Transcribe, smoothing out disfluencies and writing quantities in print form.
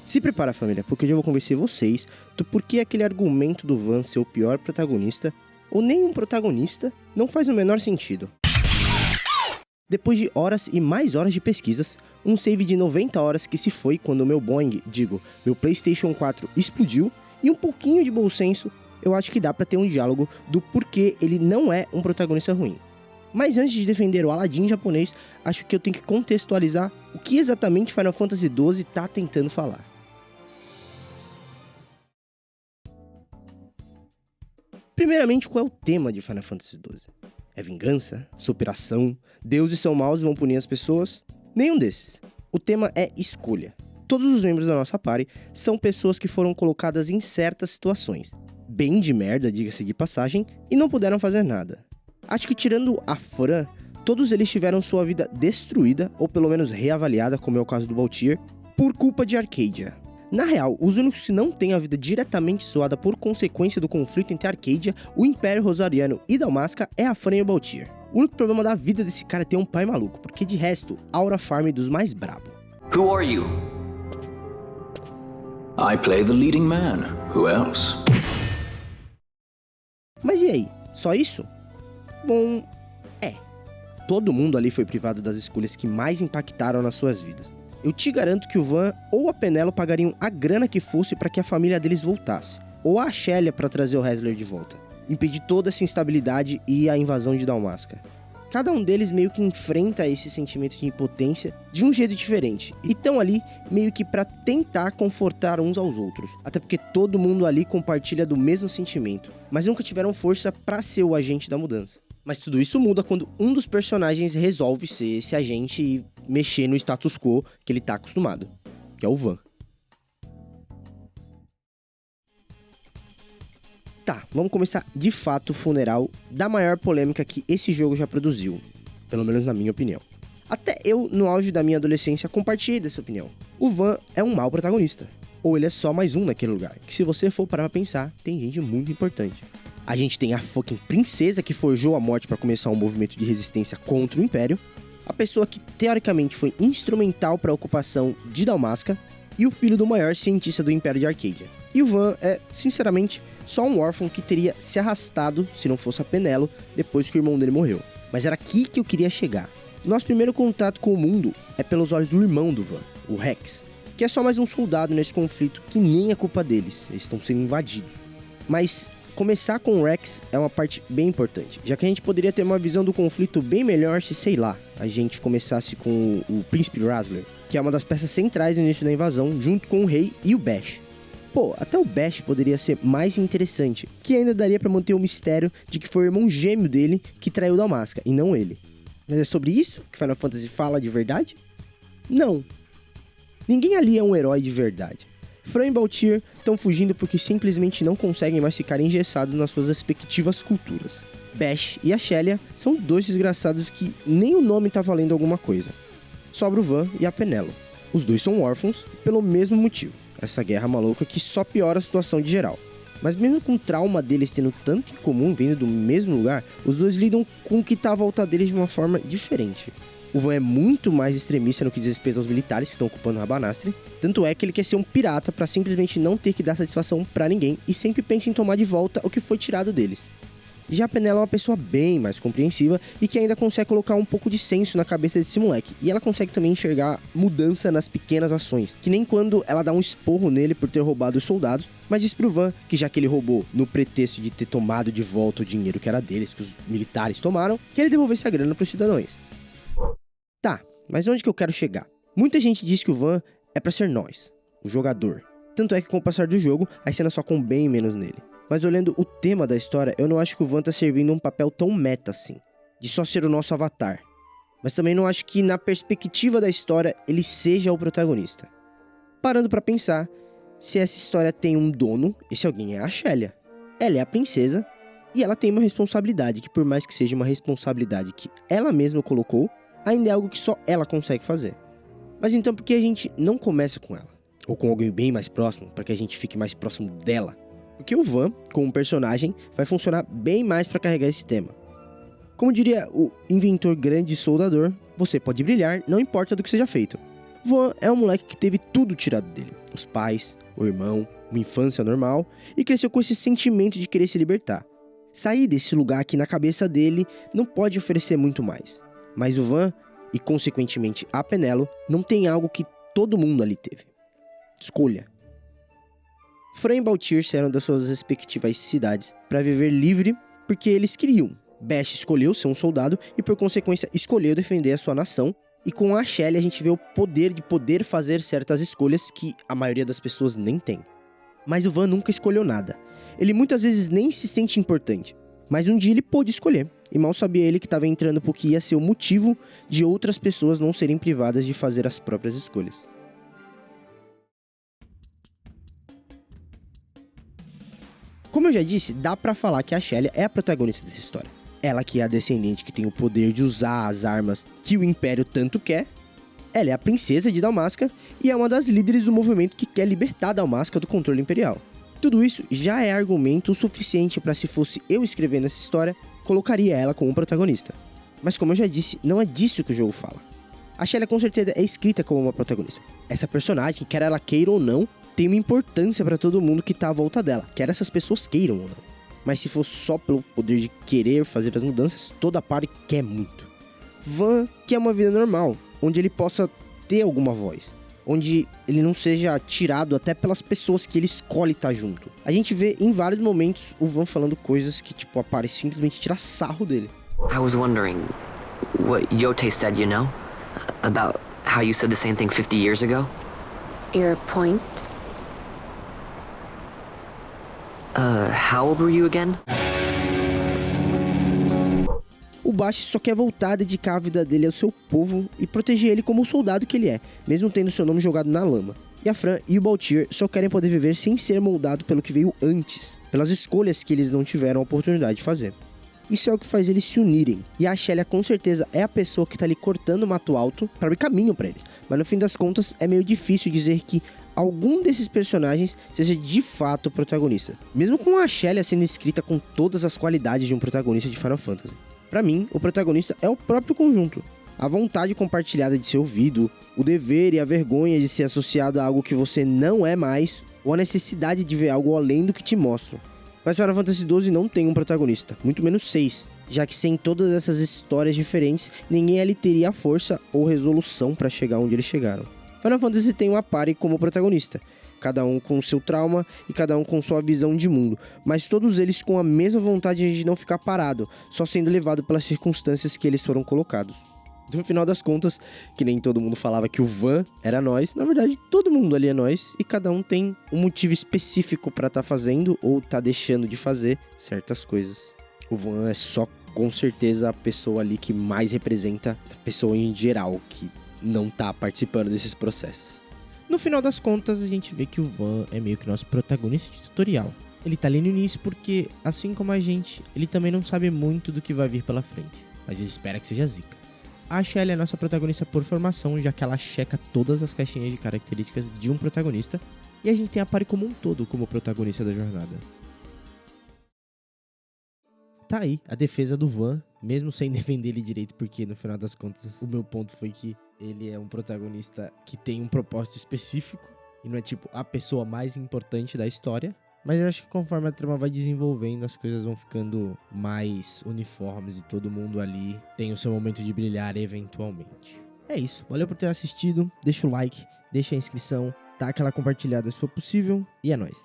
Se prepara, família, porque eu já vou convencer vocês do porquê aquele argumento do Van ser o pior protagonista, ou nenhum protagonista, não faz o menor sentido. Depois de horas e mais horas de pesquisas, um save de 90 horas que se foi quando o meu meu PlayStation 4 explodiu, e um pouquinho de bom senso, eu acho que dá pra ter um diálogo do porquê ele não é um protagonista ruim. Mas antes de defender o Aladdin japonês, acho que eu tenho que contextualizar o que exatamente Final Fantasy XII tá tentando falar. Primeiramente, qual é o tema de Final Fantasy XII? É vingança? Superação? Deuses são maus e vão punir as pessoas? Nenhum desses. O tema é escolha. Todos os membros da nossa party são pessoas que foram colocadas em certas situações, bem de merda, diga-se de passagem, e não puderam fazer nada. Acho que tirando a Fran, todos eles tiveram sua vida destruída, ou pelo menos reavaliada, como é o caso do Baltier, por culpa de Arcadia. Na real, os únicos que não têm a vida diretamente zoada por consequência do conflito entre Arcadia, o Império Rosariano e Dalmasca é a Fran e o Baltier. O único problema da vida desse cara é ter um pai maluco, porque de resto, Aura Farm dos mais brabo. Who are you? I play the leading man. Who else? Mas e aí? Só isso? Bom, todo mundo ali foi privado das escolhas que mais impactaram nas suas vidas. Eu te garanto que o Van ou a Penelo pagariam a grana que fosse para que a família deles voltasse, ou a Shelia para trazer o Hezler de volta, impedir toda essa instabilidade e a invasão de Dalmasca. Cada um deles meio que enfrenta esse sentimento de impotência de um jeito diferente, e estão ali meio que para tentar confortar uns aos outros, até porque todo mundo ali compartilha do mesmo sentimento, mas nunca tiveram força para ser o agente da mudança. Mas tudo isso muda quando um dos personagens resolve ser esse agente e mexer no status quo que ele tá acostumado, que é o Van. Tá, vamos começar de fato o funeral da maior polêmica que esse jogo já produziu, pelo menos na minha opinião. Até eu, no auge da minha adolescência, compartilhei dessa opinião. O Van é um mau protagonista, ou ele é só mais um naquele lugar, que se você for parar pra pensar, tem gente muito importante. A gente tem a fucking princesa que forjou a morte para começar um movimento de resistência contra o Império, a pessoa que teoricamente foi instrumental para a ocupação de Dalmasca, e o filho do maior cientista do Império de Arcadia. E o Van é, sinceramente, só um órfão que teria se arrastado, se não fosse a Penelo, depois que o irmão dele morreu. Mas era aqui que eu queria chegar. Nosso primeiro contato com o mundo é pelos olhos do irmão do Van, o Rex, que é só mais um soldado nesse conflito que nem é culpa deles, eles estão sendo invadidos. Mas começar com o Rex é uma parte bem importante, já que a gente poderia ter uma visão do conflito bem melhor se, sei lá, a gente começasse com o Príncipe Razzler, que é uma das peças centrais no início da invasão, junto com o Rei e o Bash. Pô, até o Bash poderia ser mais interessante, que ainda daria pra manter o mistério de que foi o irmão gêmeo dele que traiu Dalmasca, e não ele. Mas é sobre isso que Final Fantasy fala de verdade? Não. Ninguém ali é um herói de verdade. Fran e Baltier estão fugindo porque simplesmente não conseguem mais ficar engessados nas suas respectivas culturas. Bash e a Shelia são dois desgraçados que nem o nome tá valendo alguma coisa. Sobra o Van e a Penelo. Os dois são órfãos pelo mesmo motivo. Essa guerra maluca que só piora a situação de geral. Mas mesmo com o trauma deles tendo tanto em comum vindo do mesmo lugar, os dois lidam com o que tá à volta deles de uma forma diferente. O Van é muito mais extremista no que diz respeito aos militares que estão ocupando Rabanastre, tanto é que ele quer ser um pirata pra simplesmente não ter que dar satisfação pra ninguém e sempre pensa em tomar de volta o que foi tirado deles. Já a Penelo é uma pessoa bem mais compreensiva e que ainda consegue colocar um pouco de senso na cabeça desse moleque. E ela consegue também enxergar mudança nas pequenas ações, que nem quando ela dá um esporro nele por ter roubado os soldados, mas diz pro Van que já que ele roubou no pretexto de ter tomado de volta o dinheiro que era deles, que os militares tomaram, que ele devolvesse a grana pros cidadãos. Tá, mas onde que eu quero chegar? Muita gente diz que o Van é pra ser nós, o jogador. Tanto é que com o passar do jogo, as cenas focam bem menos nele. Mas olhando o tema da história, eu não acho que o Van tá servindo um papel tão meta assim, de só ser o nosso avatar. Mas também não acho que na perspectiva da história ele seja o protagonista. Parando pra pensar, se essa história tem um dono, esse alguém é a Shelia. Ela é a princesa e ela tem uma responsabilidade que, por mais que seja uma responsabilidade que ela mesma colocou, ainda é algo que só ela consegue fazer. Mas então por que a gente não começa com ela? Ou com alguém bem mais próximo, para que a gente fique mais próximo dela? Porque o Van, como personagem, vai funcionar bem mais para carregar esse tema. Como diria o inventor grande soldador, você pode brilhar, não importa do que seja feito. Van é um moleque que teve tudo tirado dele. os pais, o irmão, uma infância normal e cresceu com esse sentimento de querer se libertar. Sair desse lugar que na cabeça dele não pode oferecer muito mais. Mas o Van, e consequentemente a Penelo, não tem algo que todo mundo ali teve. Escolha. Fran e Baltir saíram das suas respectivas cidades para viver livre porque eles queriam. Bash escolheu ser um soldado e por consequência escolheu defender a sua nação. E com a Shelly a gente vê o poder de poder fazer certas escolhas que a maioria das pessoas nem tem. Mas o Van nunca escolheu nada. Ele muitas vezes nem se sente importante. Mas um dia ele pôde escolher. E mal sabia ele que estava entrando porque ia ser o motivo de outras pessoas não serem privadas de fazer as próprias escolhas. Como eu já disse, dá pra falar que a Shelly é a protagonista dessa história. Ela que é a descendente que tem o poder de usar as armas que o Império tanto quer. Ela é a princesa de Dalmasca e é uma das líderes do movimento que quer libertar Dalmasca do controle imperial. Tudo isso já é argumento o suficiente para, se fosse eu escrevendo essa história, colocaria ela como protagonista. Mas como eu já disse, não é disso que o jogo fala. A Shelly com certeza é escrita como uma protagonista. Essa personagem, quer ela queira ou não, tem uma importância para todo mundo que tá à volta dela, quer essas pessoas queiram ou não. Mas se for só pelo poder de querer fazer as mudanças, toda a party quer muito. Van quer uma vida normal, onde ele possa ter alguma voz. Onde ele não seja tirado até pelas pessoas que ele escolhe estar junto. A gente vê em vários momentos o Van falando coisas que, tipo, a party simplesmente tira sarro dele. I was wondering what Yote said, you know? About how you said the same thing 50 years ago? Your point? How old were you again? O Bash só quer voltar a dedicar a vida dele ao seu povo e proteger ele como o soldado que ele é, mesmo tendo seu nome jogado na lama. E a Fran e o Baltir só querem poder viver sem ser moldado pelo que veio antes, pelas escolhas que eles não tiveram a oportunidade de fazer. Isso é o que faz eles se unirem, e a Shelly com certeza é a pessoa que tá ali cortando o mato alto para abrir caminho para eles. Mas no fim das contas é meio difícil dizer que algum desses personagens seja de fato o protagonista, mesmo com a Shelly sendo escrita com todas as qualidades de um protagonista de Final Fantasy. Pra mim, o protagonista é o próprio conjunto. A vontade compartilhada de ser ouvido, o dever e a vergonha de ser associado a algo que você não é mais, ou a necessidade de ver algo além do que te mostram. Mas Final Fantasy XII não tem um protagonista, muito menos 6, já que sem todas essas histórias diferentes, ninguém ali teria a força ou resolução pra chegar onde eles chegaram. Final Fantasy tem uma party como protagonista, cada um com seu trauma e cada um com sua visão de mundo, mas todos eles com a mesma vontade de não ficar parado, só sendo levado pelas circunstâncias que eles foram colocados. No final das contas, que nem todo mundo falava que o Van era nós, na verdade todo mundo ali é nós e cada um tem um motivo específico pra tá fazendo ou tá deixando de fazer certas coisas. O Van é só com certeza a pessoa ali que mais representa a pessoa em geral que não tá participando desses processos. No final das contas, a gente vê que o Van é meio que nosso protagonista de tutorial. Ele tá ali no início porque, assim como a gente, ele também não sabe muito do que vai vir pela frente, mas ele espera que seja zica. A Shelly é nossa protagonista por formação, já que ela checa todas as caixinhas de características de um protagonista, e a gente tem a party como um todo como protagonista da jornada. Tá aí a defesa do Van, mesmo sem defender ele direito, porque no final das contas o meu ponto foi que ele é um protagonista que tem um propósito específico e não é tipo a pessoa mais importante da história. Mas eu acho que conforme a trama vai desenvolvendo, as coisas vão ficando mais uniformes e todo mundo ali tem o seu momento de brilhar eventualmente. É isso, valeu por ter assistido, deixa o like, deixa a inscrição, dá aquela compartilhada se for possível e é nóis.